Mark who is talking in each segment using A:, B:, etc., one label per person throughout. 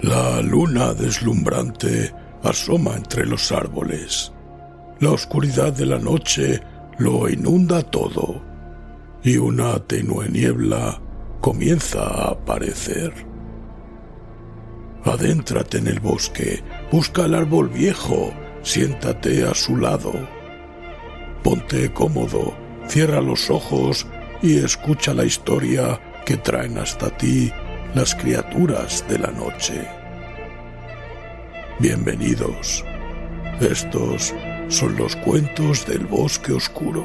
A: La luna deslumbrante asoma entre los árboles. La oscuridad de la noche lo inunda todo, y una tenue niebla comienza a aparecer. Adéntrate en el bosque, busca el árbol viejo, siéntate a su lado. Ponte cómodo, cierra los ojos y escucha la historia que traen hasta ti las criaturas de la noche. Bienvenidos. Estos son los cuentos del bosque oscuro.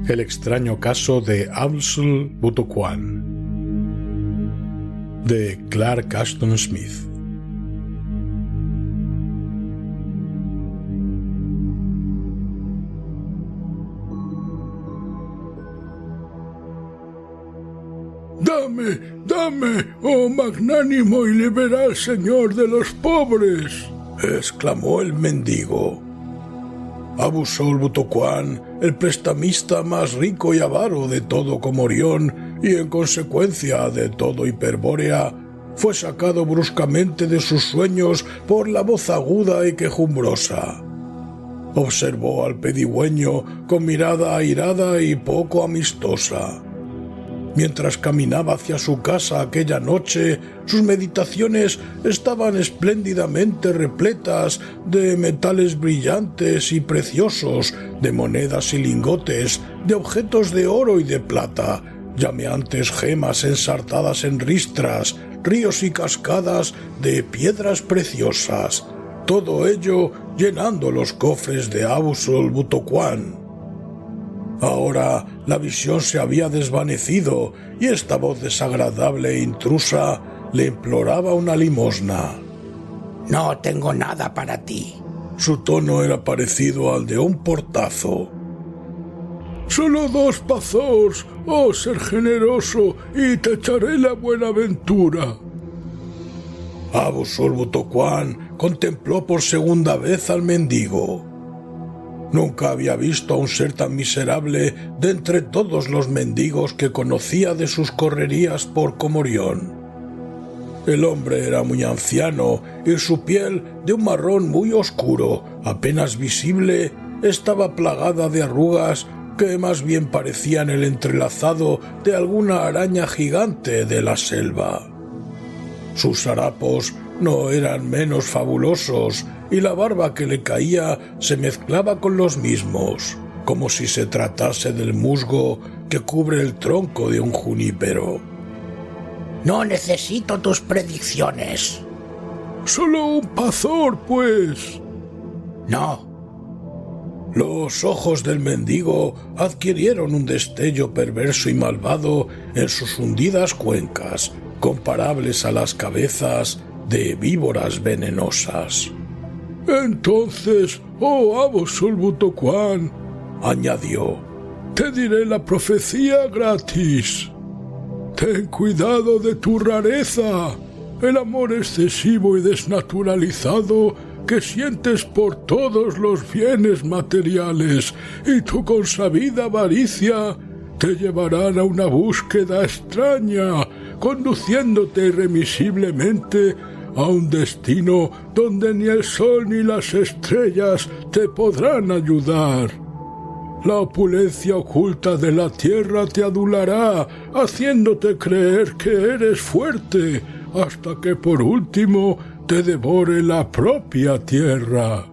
B: El extraño caso de Absol Butoquan, de Clark Ashton Smith.
A: Dame, oh magnánimo y liberal señor de los pobres, exclamó el mendigo. Abusol Butoquan, el prestamista más rico y avaro de todo Comorión y en consecuencia de todo Hiperbórea, fue sacado bruscamente de sus sueños por la voz aguda y quejumbrosa. Observó al pedigüeño con mirada airada y poco amistosa. Mientras caminaba hacia su casa aquella noche, sus meditaciones estaban espléndidamente repletas de metales brillantes y preciosos, de monedas y lingotes, de objetos de oro y de plata, llameantes gemas ensartadas en ristras, ríos y cascadas de piedras preciosas, todo ello llenando los cofres de Abusol Butoquan. Ahora la visión se había desvanecido y esta voz desagradable e intrusa le imploraba una limosna.
C: «No tengo nada para ti».
A: Su tono era parecido al de un portazo. «Solo 2 pazos, oh ser generoso, y te echaré la buena ventura». Abusol Butoquan contempló por segunda vez al mendigo. Nunca había visto a un ser tan miserable de entre todos los mendigos que conocía de sus correrías por Comorión. El hombre era muy anciano y su piel, de un marrón muy oscuro, apenas visible, estaba plagada de arrugas que más bien parecían el entrelazado de alguna araña gigante de la selva. Sus harapos no eran menos fabulosos y la barba que le caía se mezclaba con los mismos, como si se tratase del musgo que cubre el tronco de un junípero.
C: «No necesito tus predicciones».
A: «Solo un pazor, pues».
C: «No».
A: Los ojos del mendigo adquirieron un destello perverso y malvado en sus hundidas cuencas, comparables a las cabezas de víboras venenosas. «Entonces, oh Abusol Butoquan», añadió, «te diré la profecía gratis. Ten cuidado de tu rareza, el amor excesivo y desnaturalizado que sientes por todos los bienes materiales y tu consabida avaricia te llevarán a una búsqueda extraña, conduciéndote irremisiblemente a un destino donde ni el sol ni las estrellas te podrán ayudar. La opulencia oculta de la tierra te adulará, haciéndote creer que eres fuerte, hasta que por último te devore la propia tierra».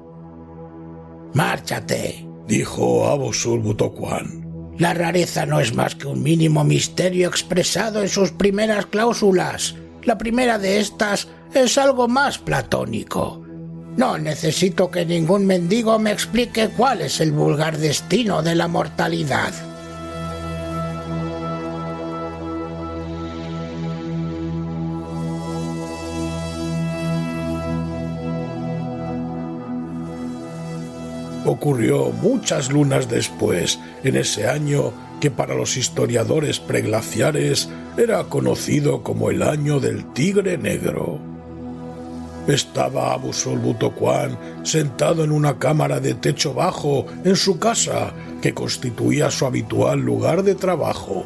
C: «Márchate»,
A: dijo Abusol Butoquan.
C: «La rareza no es más que un mínimo misterio expresado en sus primeras cláusulas. La primera de estas es algo más platónico. No necesito que ningún mendigo me explique cuál es el vulgar destino de la mortalidad.
A: Ocurrió muchas lunas después, en ese año que para los historiadores preglaciares era conocido como el año del tigre negro. Estaba Abu Solbutocuán sentado en una cámara de techo bajo en su casa, que constituía su habitual lugar de trabajo.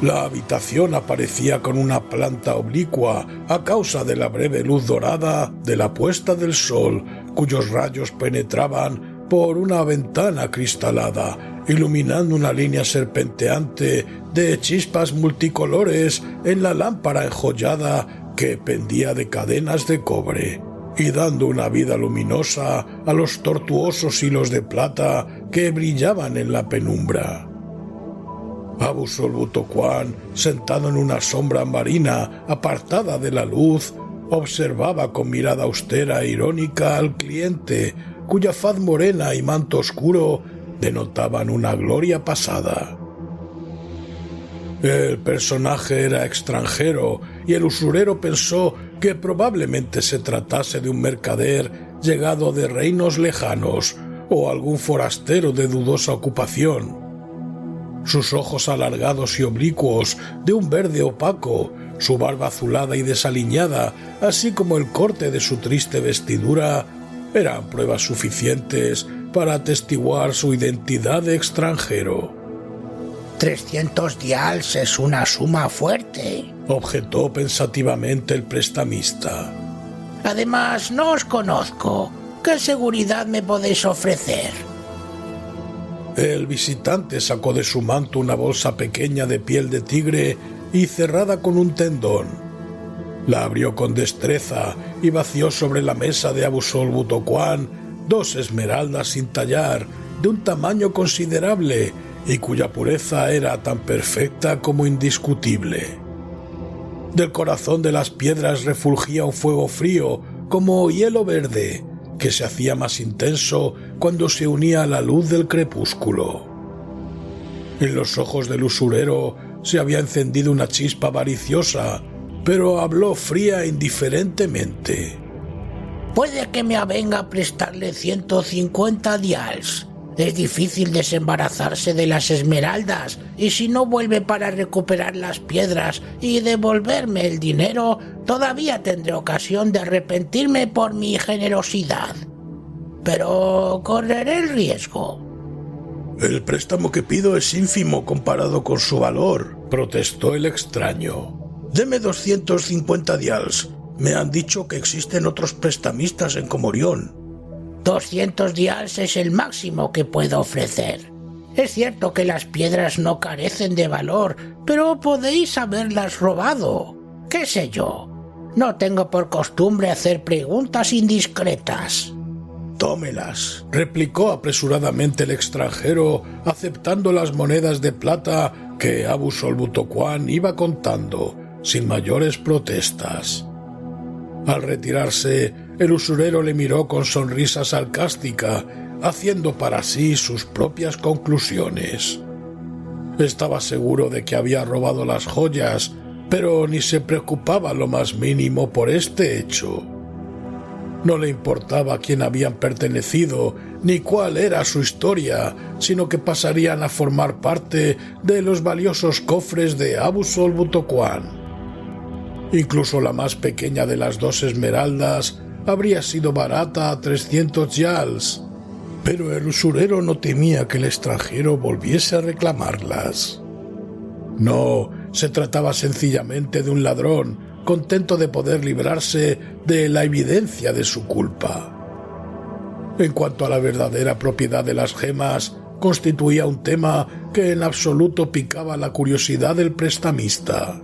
A: La habitación aparecía con una planta oblicua a causa de la breve luz dorada de la puesta del sol, cuyos rayos penetraban por una ventana cristalada, iluminando una línea serpenteante de chispas multicolores en la lámpara enjollada que pendía de cadenas de cobre, y dando una vida luminosa a los tortuosos hilos de plata que brillaban en la penumbra. Abu Solbutocuán, sentado en una sombra marina apartada de la luz, observaba con mirada austera e irónica al cliente, cuya faz morena y manto oscuro denotaban una gloria pasada. El personaje era extranjero y el usurero pensó que probablemente se tratase de un mercader llegado de reinos lejanos o algún forastero de dudosa ocupación. Sus ojos alargados y oblicuos, de un verde opaco, su barba azulada y desaliñada, así como el corte de su triste vestidura, eran pruebas suficientes para atestiguar su identidad de extranjero.
C: 300 dials es una suma fuerte,
A: objetó pensativamente el prestamista.
C: Además, no os conozco. ¿Qué seguridad me podéis ofrecer?
A: El visitante sacó de su manto una bolsa pequeña de piel de tigre y cerrada con un tendón. La abrió con destreza y vació sobre la mesa de Abu Solbutocuán 2 esmeraldas sin tallar, de un tamaño considerable y cuya pureza era tan perfecta como indiscutible. Del corazón de las piedras refulgía un fuego frío como hielo verde, que se hacía más intenso cuando se unía a la luz del crepúsculo. En los ojos del usurero se había encendido una chispa avariciosa, pero habló fría e indiferentemente.
C: Puede que me avenga a prestarle 150 dials. Es difícil desembarazarse de las esmeraldas, y si no vuelve para recuperar las piedras y devolverme el dinero, todavía tendré ocasión de arrepentirme por mi generosidad. Pero correré el riesgo.
A: El préstamo que pido es ínfimo comparado con su valor, protestó el extraño. Deme 250 dials. Me han dicho que existen otros prestamistas en Comorión.
C: 200 dials es el máximo que puedo ofrecer. Es cierto que las piedras no carecen de valor, pero podéis haberlas robado. ¿Qué sé yo? No tengo por costumbre hacer preguntas indiscretas.
A: Tómelas, replicó apresuradamente el extranjero, aceptando las monedas de plata que Abu Solbutocuán iba contando, sin mayores protestas. Al retirarse, el usurero le miró con sonrisa sarcástica, haciendo para sí sus propias conclusiones. Estaba seguro de que había robado las joyas, pero ni se preocupaba lo más mínimo por este hecho. No le importaba a quién habían pertenecido, ni cuál era su historia, sino que pasarían a formar parte de los valiosos cofres de Abu Solbutocuán. Incluso la más pequeña de las 2 esmeraldas habría sido barata a 300 yals, pero el usurero no temía que el extranjero volviese a reclamarlas. No, se trataba sencillamente de un ladrón, contento de poder librarse de la evidencia de su culpa. En cuanto a la verdadera propiedad de las gemas, constituía un tema que en absoluto picaba la curiosidad del prestamista.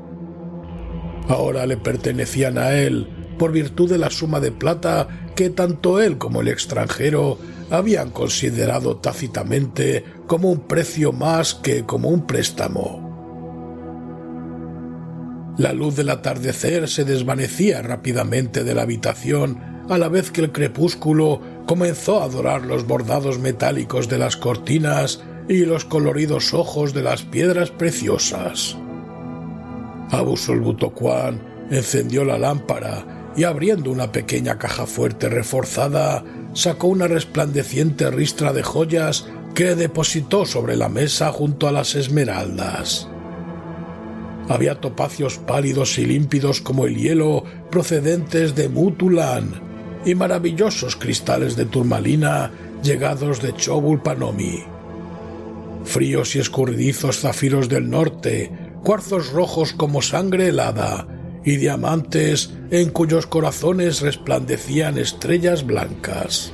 A: Ahora le pertenecían a él, por virtud de la suma de plata que tanto él como el extranjero habían considerado tácitamente como un precio más que como un préstamo. La luz del atardecer se desvanecía rápidamente de la habitación a la vez que el crepúsculo comenzó a dorar los bordados metálicos de las cortinas y los coloridos ojos de las piedras preciosas. Abu-Sol-Buto-Kuan encendió la lámpara y, abriendo una pequeña caja fuerte reforzada, sacó una resplandeciente ristra de joyas que depositó sobre la mesa junto a las esmeraldas. Había topacios pálidos y límpidos como el hielo procedentes de Mutulán y maravillosos cristales de turmalina llegados de Chobul-Panomi. Fríos y escurridizos zafiros del norte, cuarzos rojos como sangre helada y diamantes en cuyos corazones resplandecían estrellas blancas.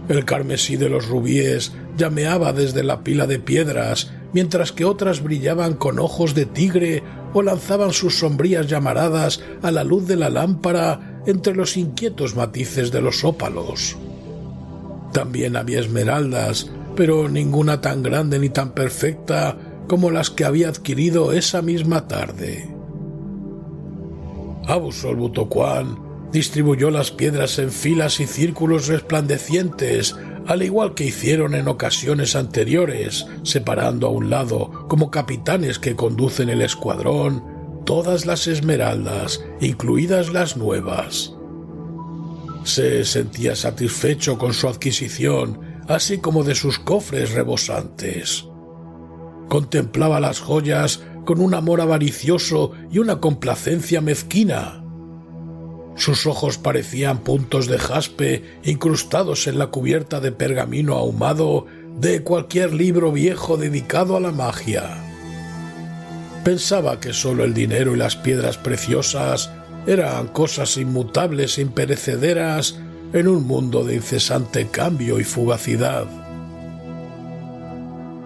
A: El carmesí de los rubíes llameaba desde la pila de piedras, mientras que otras brillaban con ojos de tigre o lanzaban sus sombrías llamaradas a la luz de la lámpara entre los inquietos matices de los ópalos. También había esmeraldas, pero ninguna tan grande ni tan perfecta como las que había adquirido esa misma tarde. Abu-Sol-Buto-Kuan distribuyó las piedras en filas y círculos resplandecientes, al igual que hicieron en ocasiones anteriores, separando a un lado, como capitanes que conducen el escuadrón, todas las esmeraldas, incluidas las nuevas. Se sentía satisfecho con su adquisición, así como de sus cofres rebosantes. Contemplaba las joyas con un amor avaricioso y una complacencia mezquina. Sus ojos parecían puntos de jaspe incrustados en la cubierta de pergamino ahumado de cualquier libro viejo dedicado a la magia. Pensaba que sólo el dinero y las piedras preciosas eran cosas inmutables e imperecederas en un mundo de incesante cambio y fugacidad.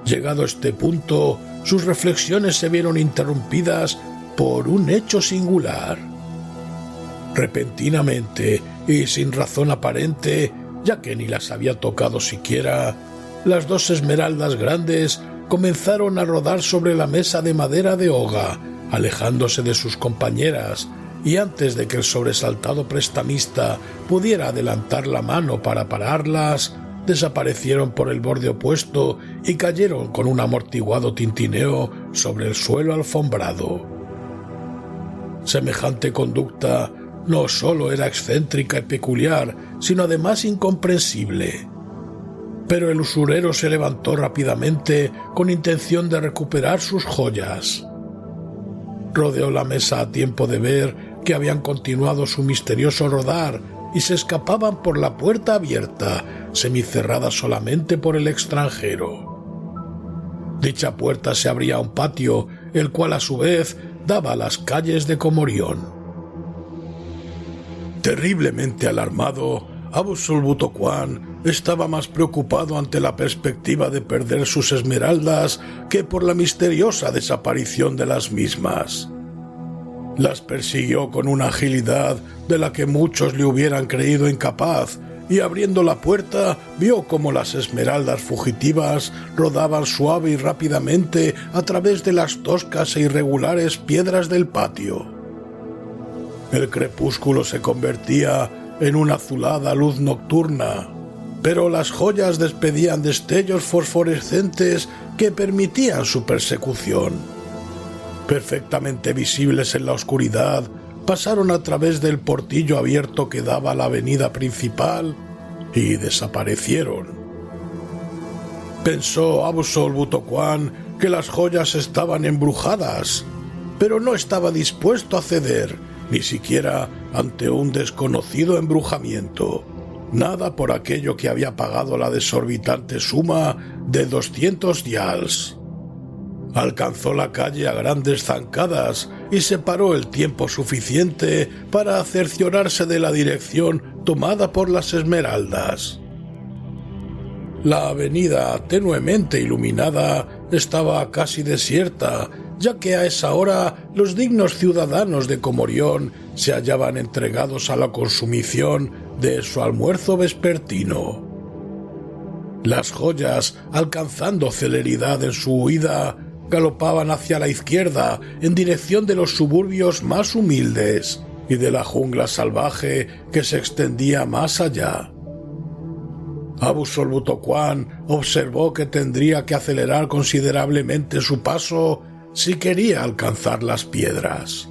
A: Llegado a este punto, sus reflexiones se vieron interrumpidas por un hecho singular. Repentinamente y sin razón aparente, ya que ni las había tocado siquiera, las dos esmeraldas grandes comenzaron a rodar sobre la mesa de madera de hoga, alejándose de sus compañeras, y antes de que el sobresaltado prestamista pudiera adelantar la mano para pararlas, desaparecieron por el borde opuesto y cayeron con un amortiguado tintineo sobre el suelo alfombrado. Semejante conducta no sólo era excéntrica y peculiar, sino además incomprensible. Pero el usurero se levantó rápidamente con intención de recuperar sus joyas. Rodeó la mesa a tiempo de ver que habían continuado su misterioso rodar y se escapaban por la puerta abierta, semicerrada solamente por el extranjero. Dicha puerta se abría a un patio, el cual a su vez daba a las calles de Comorión. Terriblemente alarmado, Abu-Sol-Buto-Kuan estaba más preocupado ante la perspectiva de perder sus esmeraldas que por la misteriosa desaparición de las mismas. Las persiguió con una agilidad de la que muchos le hubieran creído incapaz, y abriendo la puerta vio cómo las esmeraldas fugitivas rodaban suave y rápidamente a través de las toscas e irregulares piedras del patio. El crepúsculo se convertía en una azulada luz nocturna, pero las joyas despedían destellos fosforescentes que permitían su persecución. Perfectamente visibles en la oscuridad, pasaron a través del portillo abierto que daba a la avenida principal y desaparecieron. Pensó Abu-Sol-Buto-Kuan que las joyas estaban embrujadas, pero no estaba dispuesto a ceder, ni siquiera ante un desconocido embrujamiento. Nada por aquello que había pagado la desorbitante suma de 200 yals. Alcanzó la calle a grandes zancadas y se paró el tiempo suficiente para cerciorarse de la dirección tomada por las esmeraldas. La avenida, tenuemente iluminada, estaba casi desierta, ya que a esa hora los dignos ciudadanos de Comorión se hallaban entregados a la consumición de su almuerzo vespertino. Las joyas, alcanzando celeridad en su huida, galopaban hacia la izquierda en dirección de los suburbios más humildes, y de la jungla salvaje que se extendía más allá. Abu-Sol-Buto-Kuan observó que tendría que acelerar considerablemente su paso si quería alcanzar las piedras.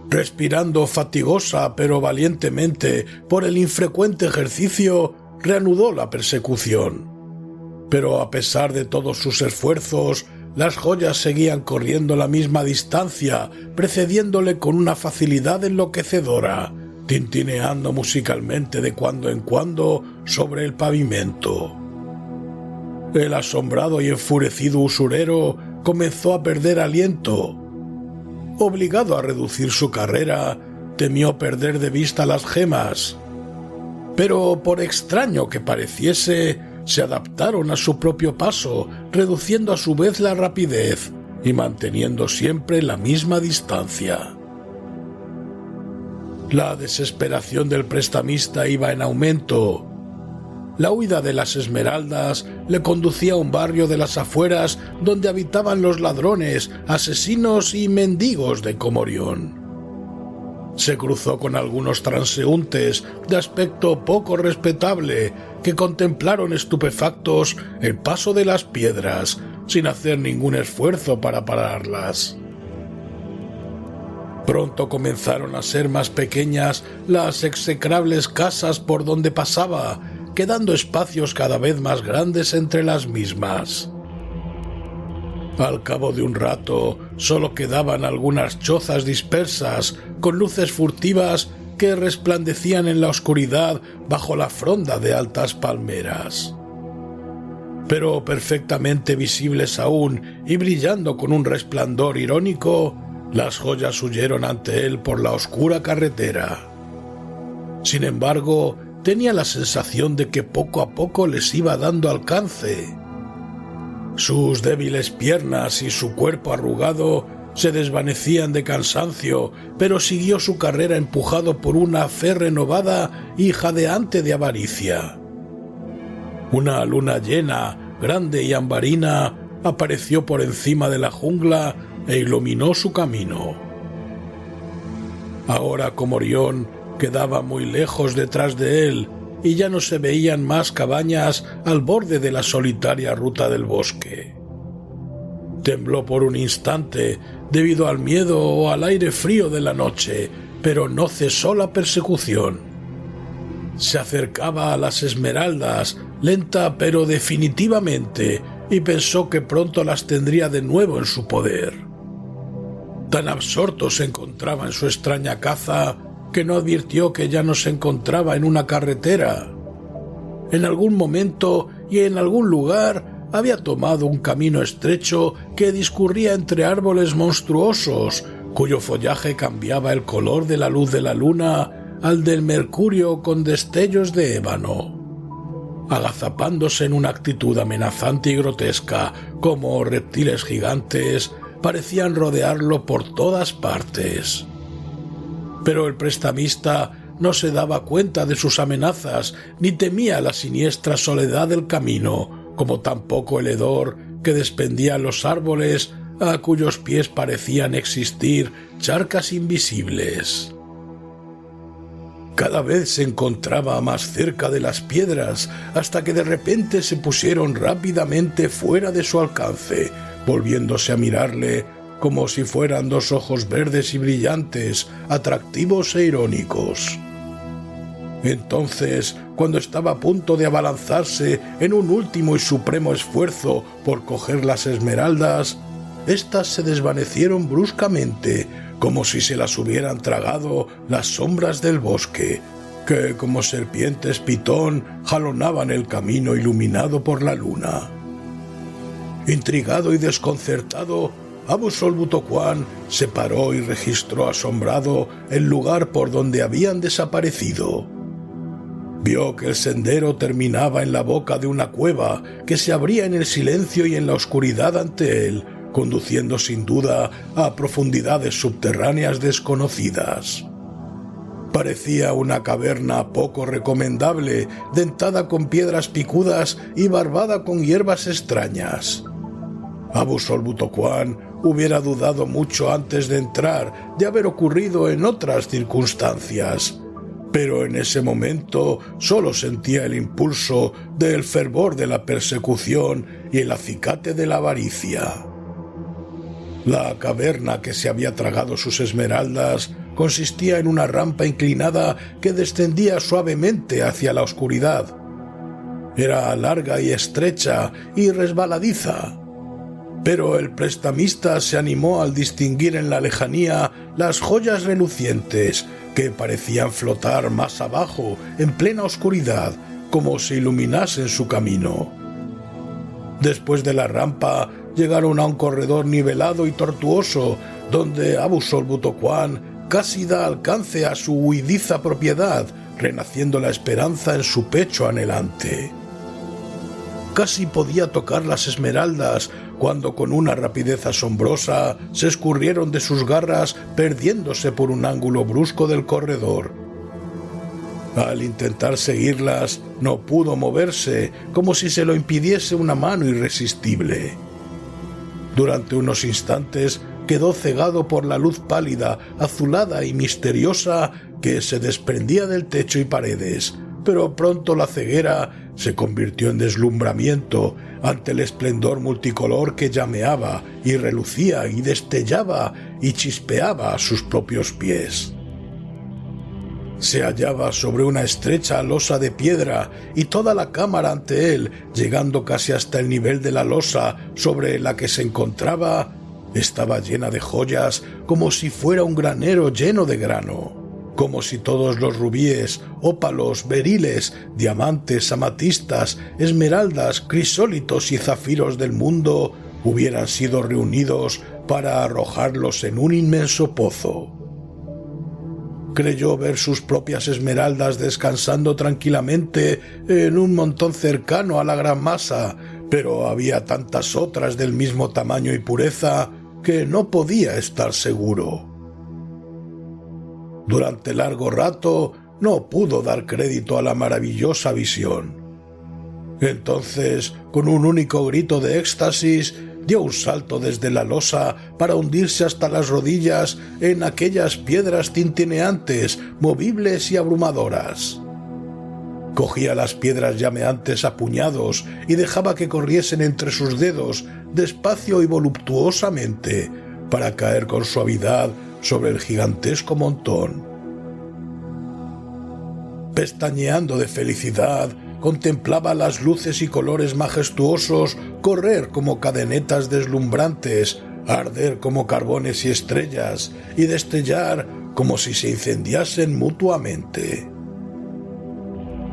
A: Respirando fatigosa pero valientemente por el infrecuente ejercicio, reanudó la persecución. Pero a pesar de todos sus esfuerzos, las joyas seguían corriendo la misma distancia, precediéndole con una facilidad enloquecedora, tintineando musicalmente de cuando en cuando sobre el pavimento. El asombrado y enfurecido usurero comenzó a perder aliento. Obligado a reducir su carrera, temió perder de vista las gemas. Pero por extraño que pareciese, se adaptaron a su propio paso, reduciendo a su vez la rapidez y manteniendo siempre la misma distancia. La desesperación del prestamista iba en aumento. La huida de las esmeraldas le conducía a un barrio de las afueras donde habitaban los ladrones, asesinos y mendigos de Comorión. Se cruzó con algunos transeúntes de aspecto poco respetable que contemplaron estupefactos el paso de las piedras sin hacer ningún esfuerzo para pararlas. Pronto comenzaron a ser más pequeñas las execrables casas por donde pasaba, quedando espacios cada vez más grandes entre las mismas. Al cabo de un rato, solo quedaban algunas chozas dispersas, con luces furtivas que resplandecían en la oscuridad bajo la fronda de altas palmeras. Pero perfectamente visibles aún y brillando con un resplandor irónico, las joyas huyeron ante él por la oscura carretera. Sin embargo, tenía la sensación de que poco a poco les iba dando alcance. Sus débiles piernas y su cuerpo arrugado se desvanecían de cansancio, pero siguió su carrera empujado por una fe renovada y jadeante de avaricia. Una luna llena, grande y ambarina, apareció por encima de la jungla e iluminó su camino. Ahora Comorión quedaba muy lejos detrás de él, y ya no se veían más cabañas al borde de la solitaria ruta del bosque. Tembló por un instante debido al miedo o al aire frío de la noche, pero no cesó la persecución. Se acercaba a las esmeraldas, lenta pero definitivamente, y pensó que pronto las tendría de nuevo en su poder. Tan absorto se encontraba en su extraña caza que no advirtió que ya no se encontraba en una carretera. En algún momento y en algún lugar había tomado un camino estrecho que discurría entre árboles monstruosos, cuyo follaje cambiaba el color de la luz de la luna al del mercurio con destellos de ébano. Agazapándose en una actitud amenazante y grotesca, como reptiles gigantes, parecían rodearlo por todas partes. Pero el prestamista no se daba cuenta de sus amenazas, ni temía la siniestra soledad del camino, como tampoco el hedor que despendían los árboles a cuyos pies parecían existir charcas invisibles. Cada vez se encontraba más cerca de las piedras, hasta que de repente se pusieron rápidamente fuera de su alcance, volviéndose a mirarle como si fueran dos ojos verdes y brillantes, atractivos e irónicos. Entonces, cuando estaba a punto de abalanzarse en un último y supremo esfuerzo por coger las esmeraldas, éstas se desvanecieron bruscamente, como si se las hubieran tragado las sombras del bosque, que como serpientes pitón jalonaban el camino iluminado por la luna. Intrigado y desconcertado, Abu-Sol-Buto-Kuan se paró y registró asombrado el lugar por donde habían desaparecido. Vio que el sendero terminaba en la boca de una cueva que se abría en el silencio y en la oscuridad ante él, conduciendo sin duda a profundidades subterráneas desconocidas. Parecía una caverna poco recomendable, dentada con piedras picudas y barbada con hierbas extrañas. Abusol-Butokuan hubiera dudado mucho antes de entrar de haber ocurrido en otras circunstancias, pero en ese momento solo sentía el impulso del fervor de la persecución y el acicate de la avaricia. La caverna que se había tragado sus esmeraldas consistía en una rampa inclinada que descendía suavemente hacia la oscuridad. Era larga y estrecha y resbaladiza, pero el prestamista se animó al distinguir en la lejanía las joyas relucientes que parecían flotar más abajo en plena oscuridad, como si iluminasen su camino. Después de la rampa llegaron a un corredor nivelado y tortuoso, donde Abusol-Butokuan casi da alcance a su huidiza propiedad, renaciendo la esperanza en su pecho anhelante. Casi podía tocar las esmeraldas cuando con una rapidez asombrosa se escurrieron de sus garras, perdiéndose por un ángulo brusco del corredor. Al intentar seguirlas, no pudo moverse, como si se lo impidiese una mano irresistible. Durante unos instantes quedó cegado por la luz pálida, azulada y misteriosa que se desprendía del techo y paredes, pero pronto la ceguera se convirtió en deslumbramiento ante el esplendor multicolor que llameaba y relucía y destellaba y chispeaba a sus propios pies. Se hallaba sobre una estrecha losa de piedra y toda la cámara ante él, llegando casi hasta el nivel de la losa sobre la que se encontraba, estaba llena de joyas como si fuera un granero lleno de grano, como si todos los rubíes, ópalos, beriles, diamantes, amatistas, esmeraldas, crisólitos y zafiros del mundo hubieran sido reunidos para arrojarlos en un inmenso pozo. Creyó ver sus propias esmeraldas descansando tranquilamente en un montón cercano a la gran masa, pero había tantas otras del mismo tamaño y pureza que no podía estar seguro. Durante largo rato no pudo dar crédito a la maravillosa visión. Entonces, con un único grito de éxtasis, dio un salto desde la losa para hundirse hasta las rodillas en aquellas piedras tintineantes, movibles y abrumadoras. Cogía las piedras llameantes a puñados y dejaba que corriesen entre sus dedos despacio y voluptuosamente para caer con suavidad sobre el gigantesco montón. Pestañeando de felicidad, contemplaba las luces y colores majestuosos correr como cadenetas deslumbrantes, arder como carbones y estrellas, y destellar como si se incendiasen mutuamente.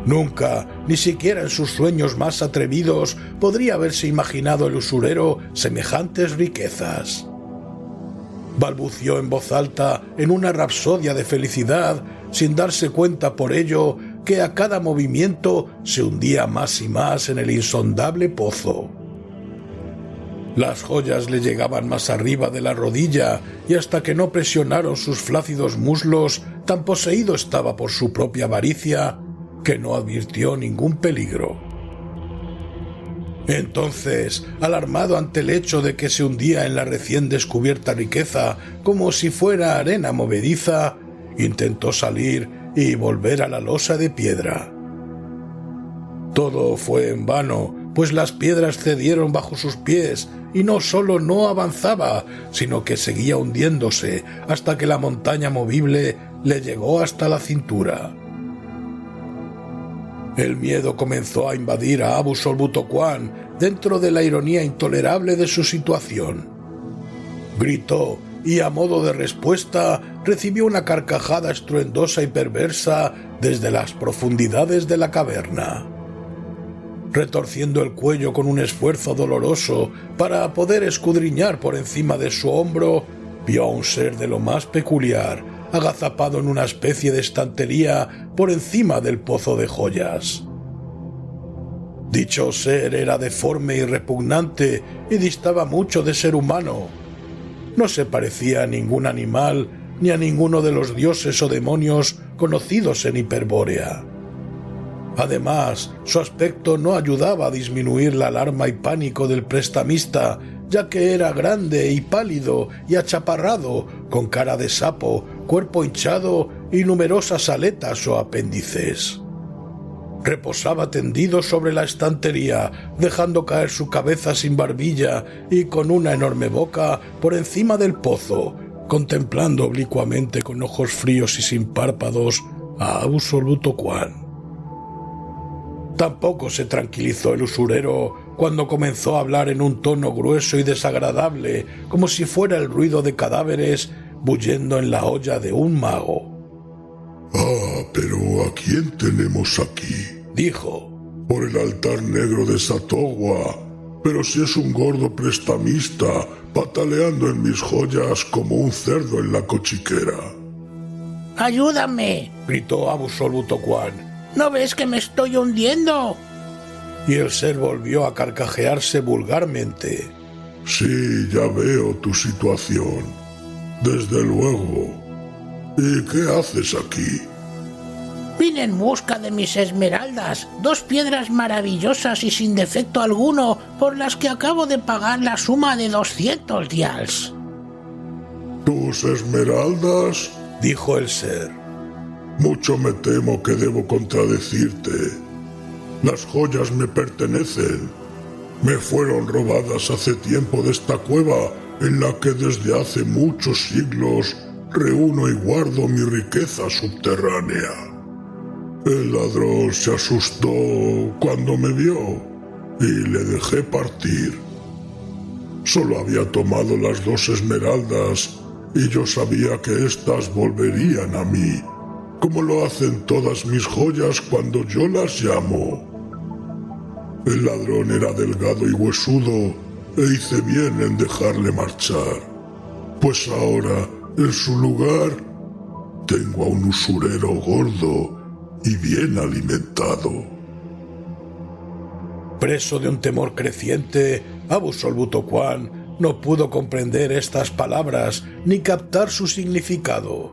A: Nunca, ni siquiera en sus sueños más atrevidos, podría haberse imaginado el usurero semejantes riquezas. Balbució en voz alta en una rapsodia de felicidad, sin darse cuenta por ello que a cada movimiento se hundía más y más en el insondable pozo. Las joyas le llegaban más arriba de la rodilla y hasta que no presionaron sus flácidos muslos, tan poseído estaba por su propia avaricia que no advirtió ningún peligro. Entonces, alarmado ante el hecho de que se hundía en la recién descubierta riqueza como si fuera arena movediza, intentó salir y volver a la losa de piedra. Todo fue en vano, pues las piedras cedieron bajo sus pies y no solo no avanzaba, sino que seguía hundiéndose hasta que la montaña movible le llegó hasta la cintura. El miedo comenzó a invadir a Abusol-Butokuan dentro de la ironía intolerable de su situación. Gritó y a modo de respuesta recibió una carcajada estruendosa y perversa desde las profundidades de la caverna. Retorciendo el cuello con un esfuerzo doloroso para poder escudriñar por encima de su hombro, vio a un ser de lo más peculiar, agazapado en una especie de estantería por encima del pozo de joyas. Dicho ser era deforme y repugnante y distaba mucho de ser humano. No se parecía a ningún animal ni a ninguno de los dioses o demonios conocidos en Hiperbórea. Además, su aspecto no ayudaba a disminuir la alarma y pánico del prestamista, ya que era grande y pálido y achaparrado, con cara de sapo, cuerpo hinchado y numerosas aletas o apéndices. Reposaba tendido sobre la estantería, dejando caer su cabeza sin barbilla y con una enorme boca por encima del pozo, contemplando oblicuamente con ojos fríos y sin párpados a Absoluto-Quan. Tampoco se tranquilizó el usurero cuando comenzó a hablar en un tono grueso y desagradable, como si fuera el ruido de cadáveres bullendo en la olla de un mago.
D: Pero ¿a quién tenemos aquí?,
A: dijo.
D: Por el altar negro de Satogua, pero si es un gordo prestamista pataleando en mis joyas como un cerdo en la cochiquera.
C: ¡Ayúdame!,
A: gritó Absoluto-Quan.
C: ¿No ves que me estoy hundiendo?
A: Y el ser volvió a carcajearse vulgarmente.
D: Sí, ya veo tu situación. Desde luego. ¿Y qué haces aquí?
C: Vine en busca de mis esmeraldas, 2 piedras maravillosas y sin defecto alguno, por las que acabo de pagar la suma de 200 dials.
D: ¿Tus esmeraldas?,
A: dijo el ser.
D: Mucho me temo que debo contradecirte. Las joyas me pertenecen. Me fueron robadas hace tiempo de esta cueva en la que desde hace muchos siglos reúno y guardo mi riqueza subterránea. El ladrón se asustó cuando me vio y le dejé partir. Solo había tomado las 2 esmeraldas y yo sabía que éstas volverían a mí, como lo hacen todas mis joyas cuando yo las llamo. El ladrón era delgado y huesudo e hice bien en dejarle marchar, pues ahora, en su lugar, tengo a un usurero gordo y bien alimentado.
A: Preso de un temor creciente, Absoluto-Quan no pudo comprender estas palabras ni captar su significado.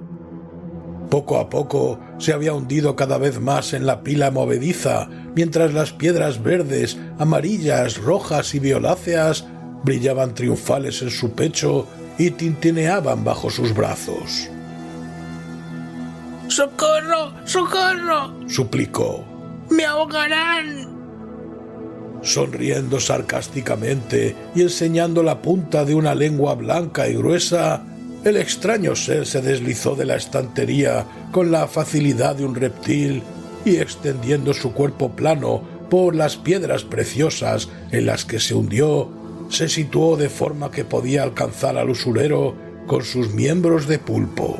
A: Poco a poco se había hundido cada vez más en la pila movediza, mientras las piedras verdes, amarillas, rojas y violáceas brillaban triunfales en su pecho y tintineaban bajo sus brazos.
C: ¡Socorro! ¡Socorro!,
A: suplicó.
C: ¡Me ahogarán!
A: Sonriendo sarcásticamente y enseñando la punta de una lengua blanca y gruesa, el extraño ser se deslizó de la estantería con la facilidad de un reptil y, extendiendo su cuerpo plano por las piedras preciosas en las que se hundió, se situó de forma que podía alcanzar al usurero con sus miembros de pulpo.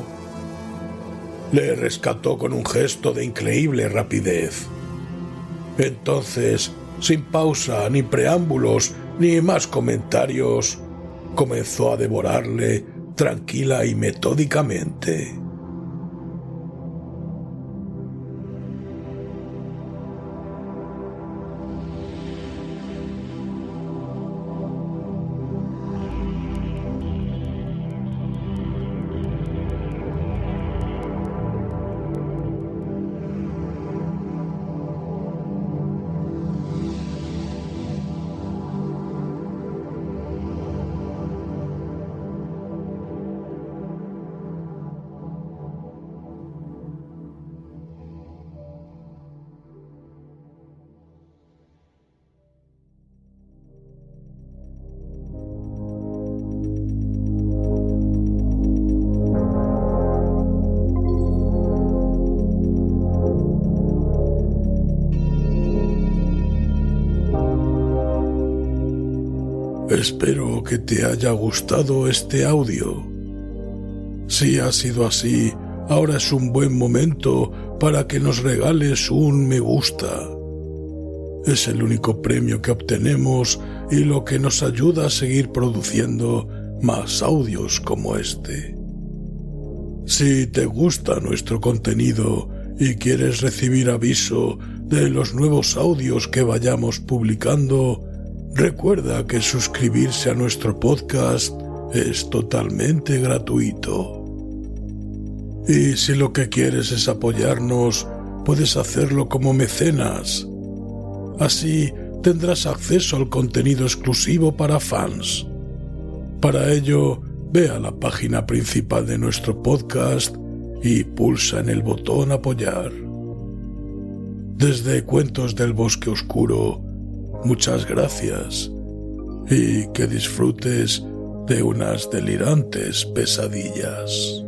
A: Le rescató con un gesto de increíble rapidez. Entonces, sin pausa, ni preámbulos, ni más comentarios, comenzó a devorarle tranquila y metódicamente. Espero que te haya gustado este audio. Si ha sido así, ahora es un buen momento para que nos regales un me gusta. Es el único premio que obtenemos y lo que nos ayuda a seguir produciendo más audios como este. Si te gusta nuestro contenido y quieres recibir aviso de los nuevos audios que vayamos publicando, recuerda que suscribirse a nuestro podcast es totalmente gratuito. Y si lo que quieres es apoyarnos, puedes hacerlo como mecenas. Así tendrás acceso al contenido exclusivo para fans, Para ello, ve a la página principal de nuestro podcast y pulsa en el botón apoyar. Desde Cuentos del Bosque Oscuro, muchas gracias y que disfrutes de unas delirantes pesadillas.